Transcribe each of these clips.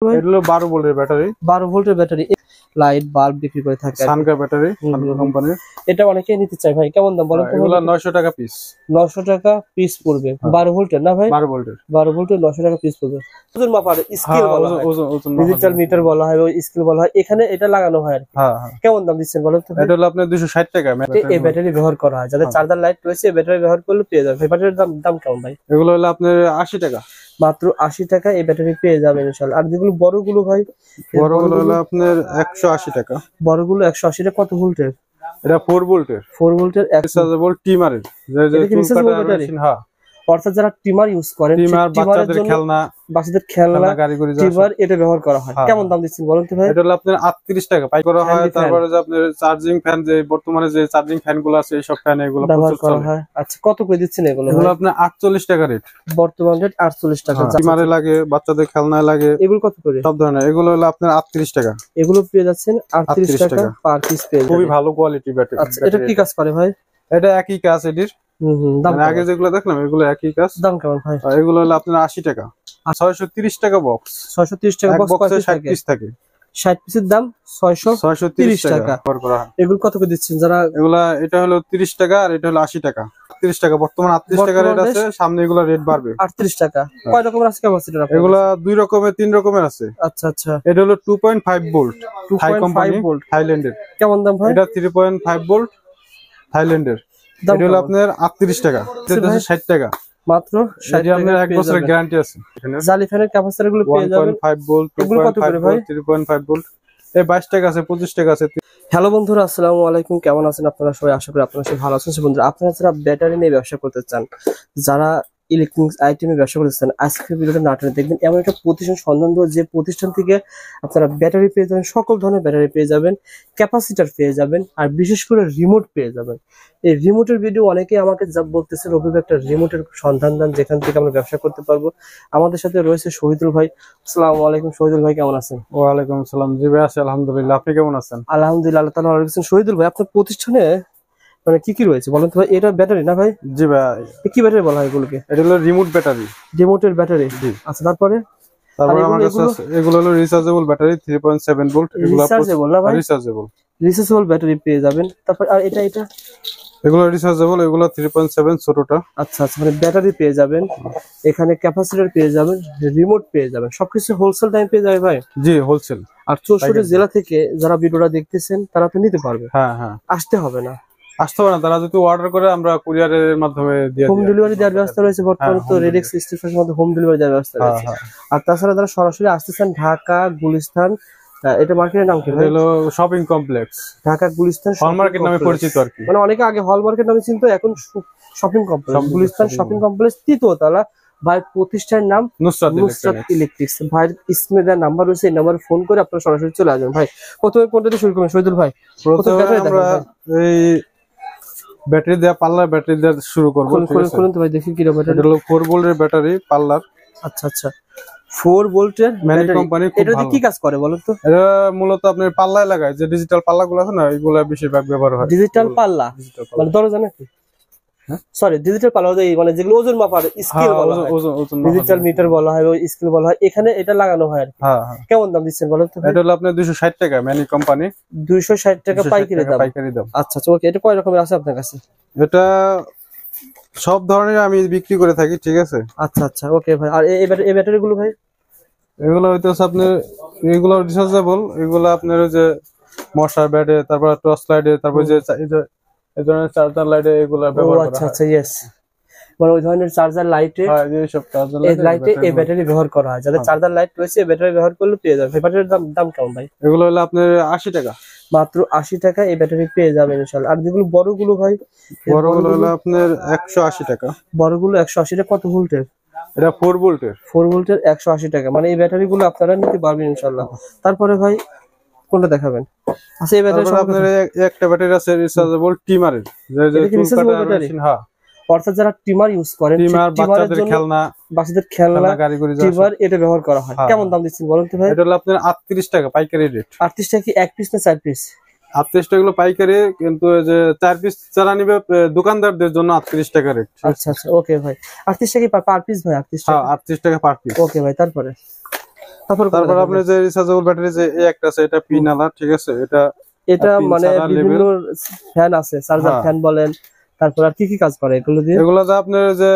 এটা 12 ভোল্টের ব্যাটারি। 12 ভোল্টের ব্যাটারি, লাইট বাল্ব বিক্রি করে থাকে সানকা ব্যাটারি কোম্পানির। এটা অনেকেই নিতে চায় ভাই, কেমন দাম বলেন তো? এগুলো 900 টাকা পিস। 900 টাকা পিস পড়বে। 12 ভোল্টের না ভাই? 12 ভোল্টের। 12 ভোল্টের 900 টাকা পিস পড়বে। ওজন মাপার স্কেল বলা হয়, ডিজিটাল মিটার বলা হয়, ওই স্কেল বলা হয়। এখানে এটা লাগানো হয় আর কি। কেমন দাম দিচ্ছেন বলেন তো? এটা হলো আপনার 260 টাকা। এই ব্যাটারি ব্যবহার করা হয়, যাদের চার্জার লাইট রয়েছে ব্যাটারি ব্যবহার করলে পেয়ে যাবেন। এই ব্যাটারির দাম কেমন ভাই? এগুলো হলো আপনার 80 টাকা, মাত্র 80 টাকা এই ব্যাটারি পেয়ে যাবেন ইনশাআল্লাহ। আর যেগুলো বড়গুলো ভাই, বড়গুলো হলো আপনার 180 টাকা। বড়গুলো 180 টাকা। কত ভোল্টের? এটা 4 ভোল্টের। 4 ভোল্টের রিচার্জেবল টিমারের, হ্যাঁ। অর্থাৎ যারা টিমার ইউজ করেন, বাচ্চাদের খেলনা গাড়ি করে টিমার এটা ব্যবহার করা হয়। কেমন দাম দিচ্ছেন বলেন তো ভাই? এটা হলো আপনার 38 টাকা পাই করা হয়। তারপরে যে আপনার চার্জিং ফ্যান, যে বর্তমানে যে চার্জিং ফ্যান গুলো আছে, এই সব ফ্যান এগুলো ব্যবহার করা হয়। আচ্ছা, কত করে দিচ্ছেন এগুলো? এগুলো আপনার 48 টাকা রেট, বর্তমান রেট 48 টাকা। টিমারে লাগে, বাচ্চাদের খেলনায় লাগে। এগুলো কত করে? সব ধরনের। এগুলো হলো আপনার 38 টাকা। এগুলো পেয়ে যাচ্ছেন 38 টাকা পার পিস পেয়ে যাবেন। খুবই ভালো কোয়ালিটি ব্যাটারি। আচ্ছা, এটা কি কাজ করে ভাই? এটা একই কাজ এটির। আগে যেগুলো দেখলাম এগুলো একই কাজ। দাম কেমন ভাই? এগুলো হলো আপনার 80 টাকা। 630 টাকা বক্স। 630 টাকা বক্স, 60 পিস থাকে। 60 পিসের দাম 630 টাকা। এগুলো কত করে দিচ্ছেন যারা? এগুলা এটা হলো 30 টাকা আর এটা হলো 80 টাকা। 30 টাকা বর্তমান, 38 টাকা রেট আছে, সামনে এগুলা রেট বাড়বে। 38 টাকা। কয় রকমের আছে ক্যাপাসিটর আপনাদের? এগুলা 2 রকমের 3 রকমের আছে। আচ্ছা আচ্ছা। এটা হলো 2.5 ভোল্ট, হাই কোম্পানি, থাইল্যান্ডের। কেমন দাম ভাই? এটা 3.5 ভোল্ট থাইল্যান্ডের। এটা হলো আপনার 38 টাকা। এটা 60 টাকা মাত্র। 60 টাকা। আপনার 1 বছরের গ্যারান্টি আছে। জালি ফ্যানের ক্যাপাসিটর গুলো পেয়ে যাবেন। 1.5 ভোল্ট, এগুলো কত করে ভাই? 3.5 ভোল্ট। এই 22 টাকা আছে, 25 টাকা আছে। হ্যালো বন্ধুরা, আসসালামু আলাইকুম। কেমন আছেন আপনারা সবাই? আশা করি আপনারা সবাই ভালো আছেন। বন্ধুরা, আপনারা যারা ব্যাটারি নিয়ে ব্যবসা করতে চান, যারা ইলেকট্রনিক্স আইটেমে ব্যবসা করতে চান, আজকের ভিডিওটা না টেনে দেখবেন। এমন একটা প্রতিষ্ঠান সন্ধান দেবো, যে প্রতিষ্ঠান থেকে আপনারা ব্যাটারি পেয়ে যাবেন, সকল ধরনের ব্যাটারি পেয়ে যাবেন, ক্যাপাসিটার পেয়ে যাবেন, আর বিশেষ করে রিমোট পেয়ে যাবেন। এই রিমোটের ভিডিও অনেকেই আমাকে যা বলতেছে, রবি একটা রিমোটের সন্ধান দেন যেখান থেকে আমরা ব্যবসা করতে পারবো। আমাদের সাথে রয়েছে শহীদুল ভাই। আসসালামু আলাইকুম। শহীদুল ভাই কেমন আছেন? ওয়ালাইকুম আসসালাম। জি ভাই আছি আলহামদুলিল্লাহ। আপনি কেমন আছেন? আলহামদুলিল্লাহ, আল্লাহ তাআলা ভালো রাখছেন। শহীদুল ভাই, আপনার প্রতিষ্ঠানে মানে কি কি রয়েছে বলেন তো ভাই? এটা ব্যাটারি না ভাই? জি ভাই। কি ব্যাটারি বলা হয় এগুলোকে? এটা হলো রিমোট ব্যাটারি, রিমোটের ব্যাটারি। জি। আচ্ছা, তারপরে আমার কাছে এগুলো হলো রিচার্জেবল ব্যাটারি 3.7 ভোল্ট। এগুলো রিচার্জেবল না ভাই? রিচার্জেবল ব্যাটারি পেয়ে যাবেন। তারপর আর এটা এগুলো রিচার্জেবল, এগুলো 3.7 ছোটটা। আচ্ছা আচ্ছা, মানে ব্যাটারি পেয়ে যাবেন, এখানে ক্যাপাসিটর পেয়ে যাবেন, রিমোট পেয়ে যাবেন, সবকিছু হোলসেল টাইম পেয়ে যাবে ভাই? জি, হোলসেল। আর 64 জেলা থেকে যারা ভিডিওটা দেখতেছেন তারা তো নিতে পারবে। হ্যাঁ হ্যাঁ, আসতে হবে না। তারা যদি অর্ডার করে আমরা কুরিয়ারের মাধ্যমে দিয়ে হোম ডেলিভারি দেওয়ার ব্যবস্থা রয়েছে। বর্তমানে তো রেডেক্স স্টেশনের মধ্যে হোম ডেলিভারি দেওয়ার ব্যবস্থা রয়েছে। আর তাছাড়া যারা সরাসরি আসতেছেন, ঢাকা গুলিস্তান, এটা মার্কেটের নাম কি? হলো শপিং কমপ্লেক্স। ঢাকা গুলিস্তান হল মার্কেট নামে পরিচিত আর কি। মানে অনেকে আগে হল মার্কেট নামে চিনতো, এখন shopping complex, Gulistan shopping complex, তৃতীয়তলা। ভাই প্রতিষ্ঠানের নাম নুসরাত ইলেকট্রিক্স। ভাইয়ের স্ক্রিনে দেওয়ার নাম্বার রয়েছে, এই নাম্বারে ফোন করে আপনারা সরাসরি চলে আসবেন। ভাই প্রথমে কোনটা দিয়ে শুরু করবেন শহীদুল ভাই? প্রথমে আমরা এই ব্যাটারি দেয়া, পাল্লার ব্যাটারি দেয়া শুরু করব। করুন তো ভাই, দেখি কি ব্যাটারি। এটা হলো 4 ভোল্টের ব্যাটারি, পাল্লার। আচ্ছা আচ্ছা, 4 ভোল্টের ম্যানি কোম্পানি। এটা কি কাজ করে বলুন তো? এটা মূলত আপনার পাল্লায় লাগায়, যে ডিজিটাল পাল্লাগুলো আছে না, এগুলো বেশিরভাগ ব্যবহার হয়। ডিজিটাল পাল্লা মানে দরজা নাকি? সরি, ডিজিটাল পাল্লা মানে যেগুলো ওজন মাপার স্কেল বলা হয়, ডিজিটাল মিটার বলা হয়, ওই স্কেল বলা হয়। এখানে এটা লাগানো হয় আর কি। কেমন দাম দিচ্ছেন বলেন তো? এটা হলো আপনার 260 টাকা, ম্যানি কোম্পানি। 260 টাকা পাইকারি দাম। আচ্ছা আচ্ছা, ওকে। এটা কয় রকমের আছে আপনার কাছে? এটা সব ধরনের আমি বিক্রি করে থাকি, ঠিক আছে। আচ্ছা আচ্ছা, ওকে ভাই। আর এই ব্যাটারি গুলো ভাই? এগুলো হইতেছে আপনার, এগুলো রিচার্জেবল। এগুলো আপনার যে মশার ব্যাটে, তারপর টর্চ লাইটে, তারপর যে এই ধরনের চার্জার লাইটে এগুলো ব্যবহার করা হয়। আচ্ছা আচ্ছা, ইয়েস। মানে ওই ধরনের চার্জার লাইটে, এই সব চার্জার লাইটে এই ব্যাটারি ব্যবহার করা হয়। যাদের চার্জার লাইট রয়েছে এই ব্যাটারি ব্যবহার করলে পেয়ে যাবে। এই ব্যাটারির দাম কেমন ভাই? এগুলো হলো আপনার 80 টাকা। মাত্র 80 টাকা এই ব্যাটারি পেয়ে যাবেন ইনশাআল্লাহ। আর যেগুলো বড়গুলো ভাই? বড়গুলো হলো আপনার 180 টাকা। বড়গুলো 180 টাকা। কত ভোল্টের? এটা 4 ভোল্টের। 4 ভোল্টের 180 টাকা। মানে এই ব্যাটারি গুলো আপনারা নিতে পারবেন ইনশাআল্লাহ। তারপরে ভাই কোনটা দেখাবেন? আচ্ছা, এই ব্যাটারি আপনার একটা ব্যাটারি আছে রিচার্জেবল টিমারের, হ্যাঁ। অর্থাৎ যারা টিমার ইউজ করেন, বাচ্চাদের খেলনা গাড়ি করে টিমার এটা ব্যবহার করা হয়। কেমন দাম দিচ্ছেন বলেন তো ভাই? এটা হলো আপনার 38 টাকা পাইকারি রেট। 38 টাকা কি এক পিস না 4 পিস? 38 টাকা গুলো পাইকারি, কিন্তু যে 4 পিস যারা নিবে দোকানদারদের জন্য 38 টাকা রেট। আচ্ছা আচ্ছা, ওকে ভাই। 38 টাকা পার পিস ভাই? 38 টাকা। হ্যাঁ, 38 টাকা পার পিস। ওকে ভাই, তারপরে তারপর আপনি যে রিচার্জেবল ব্যাটারি যে এই একটা আছে, এটা পিন আলা, ঠিক আছে। এটা মানে বিভিন্ন ফ্যান আছে, চার্জার ফ্যান বলেন, তারপর আর কি কি কাজ করে এগুলো দিয়ে? এগুলো যে আপনার যে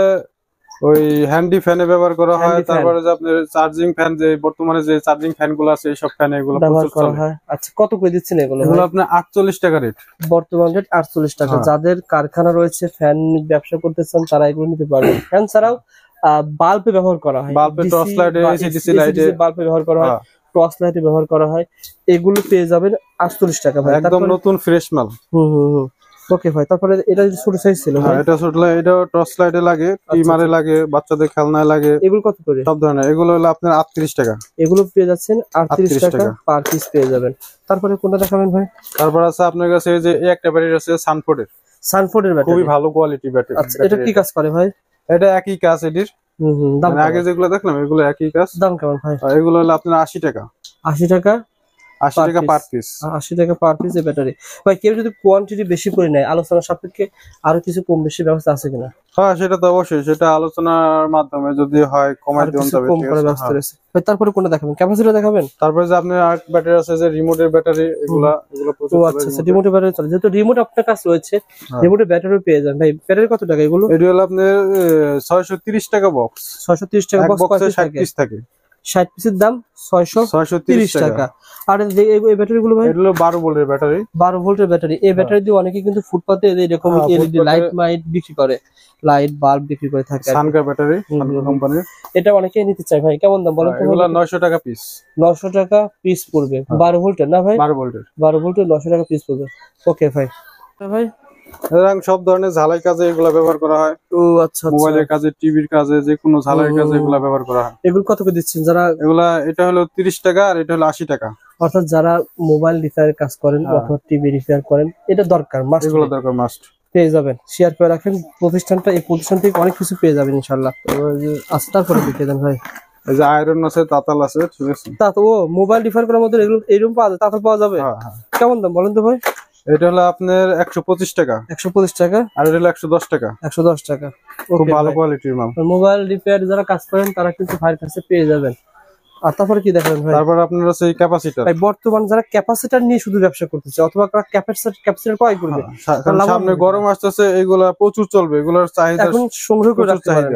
ওই হ্যান্ডি ফ্যানে ব্যবহার করা হয়, তারপরে যে আপনার চার্জিং ফ্যান, যে বর্তমানে যে চার্জিং ফ্যান গুলো আছে এইসব ফ্যানে এগুলো ব্যবহার করা হয়। আচ্ছা, কত করে দিচ্ছেন এগুলো? এগুলো আপনার 48 টাকা রেট, বর্তমান রেট 48 টাকা। যাদের কারখানা রয়েছে ফ্যান ব্যবসা করতে চান তারা এগুলো নিতে পারবেন। ফ্যান ছাড়াও বাল্বে ব্যবহার করা হয়, বাল্বে, টর্চ লাইটে, এসিডিসি লাইটে বাল্বে ব্যবহার করা হয়, টর্চ লাইটে ব্যবহার করা হয়। এগুলো পেয়ে যাবেন 48 টাকা ভাই, একদম নতুন ফ্রেশ মাল। ওকে ভাই, তারপরে এটা ছোট সাইজ ছিল ভাই? এটা ছোট লাইট, এটা টর্চ লাইটে লাগে, টিমারে লাগে, বাচ্চাদের খেলনায় লাগে। এগুলো কত করে? সব ধরনের। এগুলো হলো আপনার 38 টাকা। এগুলো পেয়ে যাচ্ছেন 38 টাকা পার পিস পেয়ে যাবেন। তারপরে কোনটা দেখাবেন ভাই? তারপর আছে আপনার কাছে যে একটা ব্যাটারি আছে সানফোর্ডের ব্যাটারি, খুবই ভালো কোয়ালিটি ব্যাটারি। আচ্ছা, এটা কি কাজ করে ভাই? এটা একই কাজ এটির। দাম আগে যেগুলো দেখলাম এগুলো একই কাজ। দাম কেমন ভাই? এগুলো হলো আপনার 80 টাকা। 80 টাকা? 80 টাকা পার পিস। 80 টাকা পার পিস এই ব্যাটারি। ভাই কেউ যদি কোয়ান্টিটি বেশি করে নেয়, আলোচনা সাপেক্ষে আরো কিছু কম বেশি ব্যবস্থা আছে কিনা? হ্যাঁ, সেটা তো অবশ্যই, সেটা আলোচনার মাধ্যমে যদি হয় কমাই দিতে হবে, কম করে ব্যবস্থা রয়েছে। ভাই তারপরে কোনটা দেখাবেন? ক্যাপাসিটর দেখাবেন? তারপরে যে আপনার আর ব্যাটারি আছে যে রিমোটের ব্যাটারি, এগুলো প্রচুর। আচ্ছা, রিমোটের ব্যাটারি চলে, যেহেতু রিমোট আপনার কাছে রয়েছে, রিমোটের ব্যাটারি পেয়ে যান। ভাই ব্যাটারি কত টাকা এগুলো? এটি হলো আপনার 630 টাকা বক্স। 630 টাকা বক্স, 60 পিস থাকে। 60 পিসের দাম 630 টাকা। আর এই ব্যাটারি গুলো ভাই? এগুলো 12 ভোল্টের ব্যাটারি। 12 ভোল্টের ব্যাটারি। এই ব্যাটারি দিয়ে অনেকে কিন্তু ফুটপাতে এরকম এলইডি লাইট বিক্রি করে, লাইট বাল্ব বিক্রি করে থাকে। সানকার ব্যাটারি, সানকার কোম্পানির। এটা অনেকেই নিতে চায় ভাই, কেমন দাম বলেন তো? এগুলো 900 টাকা পিস। 900 টাকা পিস পড়বে। 12 ভোল্টের না ভাই? 12 ভোল্টের। 12 ভোল্টের 900 টাকা পিস পড়বে। ওকে ভাই। ভাই সব ধরনের ঝালাই কাজে এগুলো ব্যবহার করা হয়। ও আচ্ছা, মোবাইলের কাজে, টিভির কাজে, যে কোনো ঝালাই কাজে এগুলো ব্যবহার করা হয়। এগুলো কত করে দিচ্ছেন? যারা এগুলা, এটা হলো 30 টাকা আর এটা হলো 80 টাকা। অর্থাৎ যারা মোবাইল রিপেয়ারের কাজ করেন অথবা টিভি রিপেয়ার করেন, এটা দরকার, মাস্ট, এগুলো দরকার, মাস্ট পেয়ে যাবেন। শেয়ার করে রাখেন প্রতিষ্ঠানটা, এই প্রতিষ্ঠান থেকে অনেক কিছু পেয়ে যাবেন ইনশাআল্লাহ। আচ্ছা, তারপরে দেখিয়ে দেন ভাই। এই যে আয়রন আছে, তাতাল আছে, ঠিক আছে। তা তো মোবাইল রিপেয়ার করার মধ্যে এগুলো এরকম পাওয়া যায়, তাতাল পাওয়া যাবে? কেমন দাম বলেন তো ভাই? এটা হলো আপনার 125 টাকা। 125 টাকা। আর এটা হলো 110 টাকা। 110 টাকা। খুব ভালো কোয়ালিটির মাল। মোবাইল রিপেয়ার যারা কাজ করেন তারা কিন্তু ভাইয়ের কাছে পেয়ে যাবেন। আর তারপরে কি দেখাবেন ভাই? তারপর আপনার আছে ক্যাপাসিটর। ভাই বর্তমান যারা ক্যাপাসিটর নিয়ে শুধু ব্যবসা করতেছে অথবা ক্যাপাসিটর ক্রয় করবে, সামনে গরম আসতেছে, এগুলা প্রচুর চলবে, এগুলোর চাহিদা এখন সংগ্রহ করে রাখতে পারেন।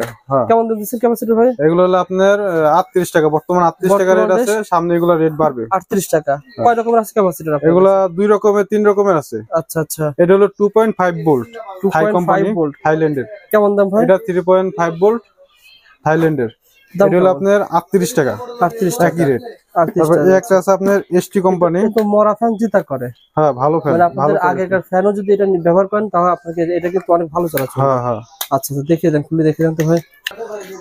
কেমন দাম দিচ্ছেন ক্যাপাসিটর ভাই? এগুলো হলো আপনার 38 টাকা, বর্তমান 38 টাকা রেট আছে, সামনে এগুলো রেট বাড়বে। 38 টাকা। কয় রকমের আছে ক্যাপাসিটর আপনার? এগুলা 2 রকমের, 3 রকমের আছে। আচ্ছা আচ্ছা। এটা হলো 2.5 ভোল্ট, হাই কোম্পানি, থাইল্যান্ডের। কেমন দাম ভাই? এটা 3.5 ভোল্ট, থাইল্যান্ডের। এটা হলো আপনার 38 টাকা। 38 টাকা একই রেট। তারপর এই একটা আছে আপনার এসটি কোম্পানি। তো মরা ফ্যান জিতা করে। হ্যাঁ, ভালো ফ্যান। মানে আপনাদের আগেকার ফ্যানও যদি এটা ব্যবহার করেন তাহলে আপনাকে এটা কিন্তু অনেক ভালো চলাচল। হ্যাঁ হ্যাঁ। আচ্ছা, দেখিয়ে দেন, খুলে দেখিয়ে দেন তো ভাই।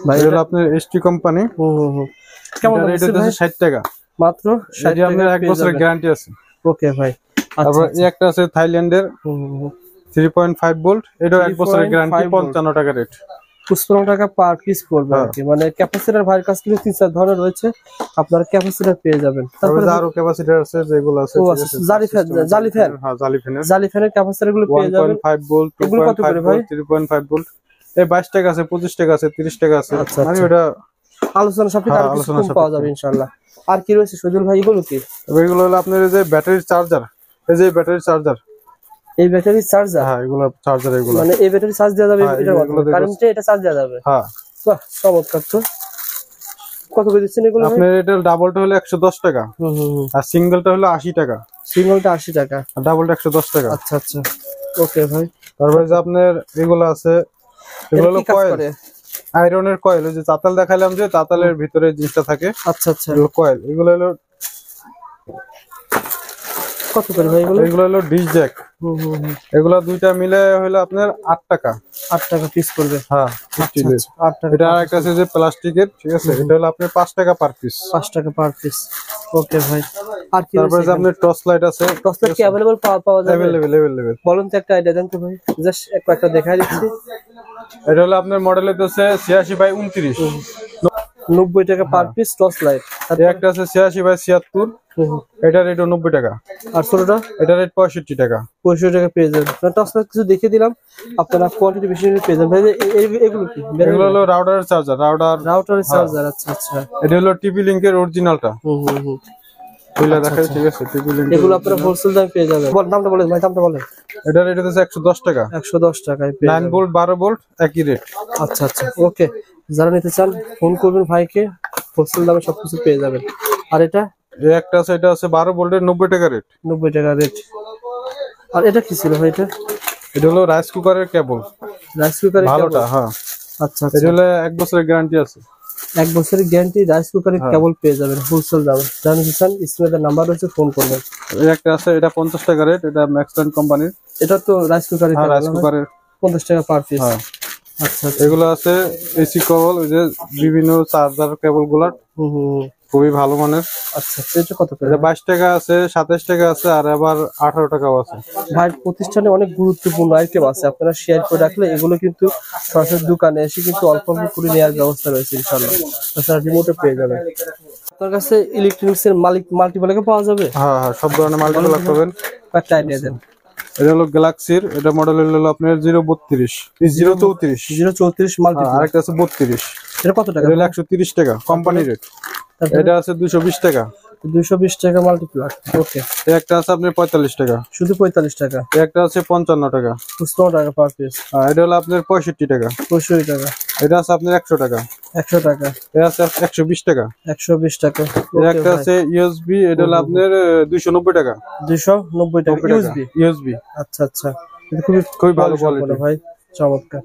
ভাই এটা আপনার এসটি কোম্পানি। কেমন দাম এটা হচ্ছে 60 টাকা মাত্র। 60 টাকা। আপনার 1 বছরের গ্যারান্টি আছে। ওকে ভাই। তারপর এই একটা আছে থাইল্যান্ডের 3.5 ভোল্ট, এটাও 1 বছরের গ্যারান্টি, 55 টাকা রেট। 55 টাকা পার পিস পড়বে আর কি। মানে ক্যাপাসিটর ভাইয়ের কাছ থেকে 3-4 ধরনের রয়েছে, আপনারা ক্যাপাসিটর পেয়ে যাবেন। তারপরে আরো ক্যাপাসিটর আছে যেগুলো আছে, জালি ফ্যান। হ্যাঁ, জালি ফ্যানের ক্যাপাসিটর গুলো পেয়ে যাবেন। 1.5 ভোল্ট, 2.5 ভোল্ট, 3.5 ভোল্ট। এই 22 টাকা আছে, 25 টাকা আছে, 30 টাকা আছে। মানে ওটা আলোচনা সাপেক্ষে আর কিছু কম পাওয়া যাবে ইনশাআল্লাহ। আর কি রয়েছে সজল ভাই এগুলো কি? এগুলো হলো আপনার এই যে ব্যাটারি চার্জার, এই যে ব্যাটারি চার্জার, এই ব্যাটারি চার্জার। হ্যাঁ, এগুলো চার্জার, এগুলো মানে এই ব্যাটারি চার্জ দেওয়া যাবে এটার মাধ্যমে, কারেন্টে এটা চার্জ দেওয়া যাবে। হ্যাঁ, বাহ, চমৎকার তো। কত করে দিচ্ছেন এগুলো? আপনার এটা ডাবলটা হলো 110 টাকা, আর সিঙ্গেলটা হলো 80 টাকা। সিঙ্গেলটা 80 টাকা, আর ডাবলটা 110 টাকা। আচ্ছা আচ্ছা। ওকে ভাই। তারপরে যে আপনার এগুলো আছে, এগুলো হলো কয়েল, আয়রনের কয়েল। ওই যে তাতাল দেখাইলাম, যে তাতালের ভিতরে জিনিসটা থাকে। আচ্ছা আচ্ছা। এগুলো কয়েল। এগুলো হলো কত করে ভাই এগুলো? এগুলো হলো ডিশ জ্যাক। এগুলো দুইটা মিলে হলো আপনার 8 টাকা। 8 টাকা পিস পড়বে। হ্যাঁ, 8 টাকা। এটা আরেকটা আছে যে প্লাস্টিকের, ঠিক আছে। এটা হলো আপনার 5 টাকা পার পিস। 5 টাকা পার পিস। ওকে ভাই। আর কি? তারপরে যে আপনার টর্চ লাইট আছে। টর্চ লাইট কি अवेलेबल পাওয়া যাবে? अवेलेबल। বলুন তো একটা আইডিয়া দেন তো ভাই, জাস্ট একটা দেখাই দিচ্ছি। এটা হলো আপনার মডেল হচ্ছে 86/29। 90 টাকা পার পিস টর্চ লাইট। এই একটা আছে 86/76, এটা রেট 90 টাকা। আর ছোটটা এটা রেট 65 টাকা। 65 টাকা পেয়ে যাবেন। টর্চ লাইট কিছু দেখে দিলাম, আপনারা কোয়ান্টিটি বেশি নিলে পেয়ে যাবেন। ভাই এগুলো কি? এগুলো হলো রাউটারের চার্জার, রাউটার চার্জার। আচ্ছা আচ্ছা। এটা হলো টিপি লিংকের অরিজিনালটা। বুঝলা দেখাই, ঠিক আছে। টিপি লিংক এগুলো আপনারা হোলসেল দামে পেয়ে যাবেন। দামটা বলেন ভাই, দামটা বলেন। এটা রেট হচ্ছে 110 টাকা। 110 টাকায় পেয়ে 9 ভোল্ট 12 ভোল্ট একই রেট। আচ্ছা আচ্ছা, ওকে। যারা নিতে চান ফোন করবেন ভাইকে, হোলসেল দামে সবকিছু পেয়ে যাবেন। আর এটা এই একটা আছে, এটা আছে 12 ভোল্টের 90 টাকা রেট। 90 টাকা রেট। আর এটা কি ছিল ভাই? এটা হলো রাইস কুকারের কেবল, রাইস কুকারের ভালোটা। হ্যাঁ, আচ্ছা এটা আচ্ছা। হলো 1 বছরের গ্যারান্টি আছে। 1 বছরের গ্যারান্টি রাইস কুকারের কেবল পেয়ে যাবেন হোলসেল দামে। যারা নিতে চান স্ক্রিনে নাম্বার রয়েছে, ফোন করবেন। এই একটা আছে, এটা 50 টাকা রেট, এটা ম্যাক্সল্যান্ড কোম্পানির। এটা তো রাইস কুকারের হ্যাঁ, রাইস কেবল, কুকারের 50 টাকা পার পিস। হ্যাঁ। আচ্ছা আচ্ছা। এগুলো আছে এসি কেবল, ওই যে বিভিন্ন চার্জার কেবল গুলা খুবই ভালো মানের। আচ্ছা, এটা কত করে? এটা 22 টাকা আছে, 27 টাকা আছে, আর আবার 18 টাকাও আছে। ভাই প্রতিষ্ঠানে অনেক গুরুত্বপূর্ণ আইটেম আছে, আপনারা শেয়ার করে রাখলে এগুলো কিন্তু সরাসরি দোকানে এসে কিন্তু অল্প অল্প করে নেওয়ার ব্যবস্থা রয়েছে ইনশাআল্লাহ। তাছাড়া রিমোটে পেয়ে যাবেন। আপনার কাছে ইলেকট্রনিক্স এর মাল্টিপ্লাকে পাওয়া যাবে? হ্যাঁ হ্যাঁ, সব ধরনের মাল্টিপ্লাগ পাবেন। একটা আইডিয়া দেন। এটা হলো গ্যালাক্সির, এটা মডেল হলো আপনার 032 034 034 মাল্টিপ্লাক। আরেকটা আছে 32। এটা কত টাকা? এটা হলো 130 টাকা কোম্পানি রেট। এটা আছে 220 টাকা। 220 টাকা মাল্টিপ্লাক। ওকে। এই একটা আছে আপনার 45 টাকা। শুধু 45 টাকা। এই একটা আছে 55 টাকা। 55 টাকা পার পিস। এটা হলো আপনার 65 টাকা। 65 টাকা। এটা আছে আপনার 100 টাকা। 100 টাকা। এটা আছে 120 টাকা। 120 টাকা। এর একটা আছে ইউএসবি, এটা হলো আপনার 290 টাকা। 290 টাকা ইউএসবি। ইউএসবি। আচ্ছা আচ্ছা, এটা খুবই ভালো কোয়ালিটি ভাই, চমৎকার।